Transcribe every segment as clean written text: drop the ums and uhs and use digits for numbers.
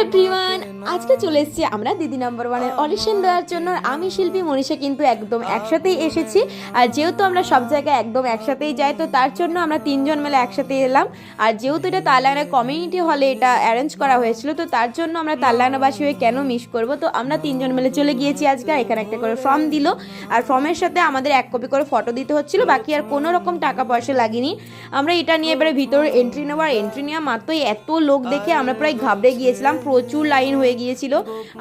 Everyone, আজকে চলে এসেছি আমরা দিদি নাম্বার ওয়ানের অডিশন দেওয়ার জন্য। আমি শিল্পী মনীষা কিন্তু একদম একসাথেই এসেছি। আর যেহেতু আমরা সব জায়গায় একদম একসাথেই যাই, তো তার জন্য আমরা তিনজন মিলে একসাথে এলাম। আর যেহেতু এটা তালডাংরা কমিউনিটি হলে এটা অ্যারেঞ্জ করা হয়েছিল, তো তার জন্য আমরা তালডাংরাবাসী হয়ে কেন মিস করব। তো আমরা তিনজন মিলে চলে গিয়েছি আজকে। এখানে একটা করে ফর্ম দিল, আর ফর্মের সাথে আমাদের এক কপি করে ফটো দিতে হচ্ছিল, বাকি আর কোনো রকম টাকা পয়সা লাগেনি। আমরা এটা নিয়ে এবারে ভিতরে এন্ট্রি নেওয়ার এন্ট্রি নেওয়া মাত্রই এত লোক দেখে আমরা প্রায় ঘাবড়ে গিয়েছিলাম। প্রচুর লাইন হয়ে গিয়েছিল,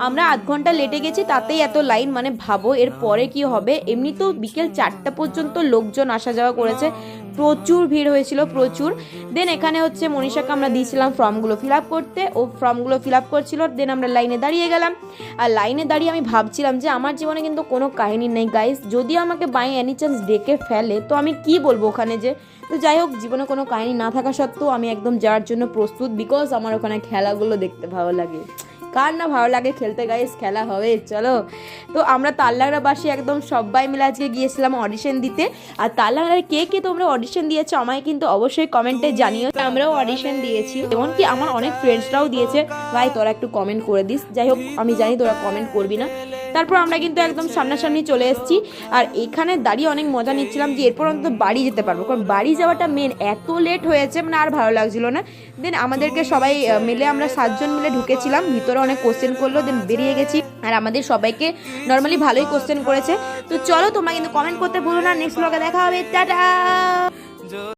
আমরা আধ ঘন্টা লেটে গেছি, তাতেই এত লাইন। মানে ভাবো এর পরে কি হবে। এমনি তো বিকেল 4টা পর্যন্ত লোকজন আসা যাওয়া করেছে, প্রচুর ভিড় হয়েছিল, প্রচুর। দেন এখানে হচ্ছে মনীষাকে আমরা দিয়েছিলাম ফর্মগুলো ফিল আপ করতে, ও ফর্মগুলো ফিল আপ করছিল। দেন আমরা লাইনে দাঁড়িয়ে গেলাম। আর লাইনে দাঁড়িয়ে আমি ভাবছিলাম যে আমার জীবনে কিন্তু কোনো কাহিনী নেই গাইস, যদি আমাকে বাই এনি চান্স ডেকে ফেলে তো আমি কি বলবো ওখানে যে। তো যাই হোক, জীবনে কোনো কাহিনী না থাকা সত্ত্বেও আমি একদম যাওয়ার জন্য প্রস্তুত, বিকজ আমার ওখানে খেলাগুলো দেখতে ভালো লাগে। কার না ভালো লাগে খেলতে গাইস, খেলা হবে চলো। তো আমরা তালডাংরাবাসী একদম সবাই মিলে আজকে গিয়েছিলাম অডিশন দিতে। আর তালডাংরার কে কে তোমরা অডিশন দিয়েছো আমায় কিন্তু অবশ্যই কমেন্টে জানিও। আমরাও অডিশন দিয়েছি, এমনকি আমার অনেক ফ্রেন্ডসরাও দিয়েছে। ভাই তোরা একটু কমেন্ট করে দিস। যাই হোক, আমি জানি তোরা কমেন্ট করবি না। তারপর আমরা কিন্তু একদম সামনাসামনি চলে এসেছি। আর এখানে দাঁড়িয়ে অনেক মজা নিচ্ছিলাম যে এরপর অন্তত বাড়ি যেতে পারবো, কারণ বাড়ি যাওয়াটা মেন। এত লেট হয়েছে, মানে আর ভালো লাগছিল না। দেন আমাদেরকে সবাই মিলে আমরা 7 জন মিলে ঢুকেছিলাম ভিতরে, অনেক কোশ্চেন করলো, দেন বেরিয়ে গেছি। আর আমাদের সবাইকে নর্মালি ভালোই কোশ্চেন করেছে। তো চলো, তোমরা কিন্তু কমেন্ট করতে ভুলো না। নেক্সট ব্লগে দেখা হবে, টাটা।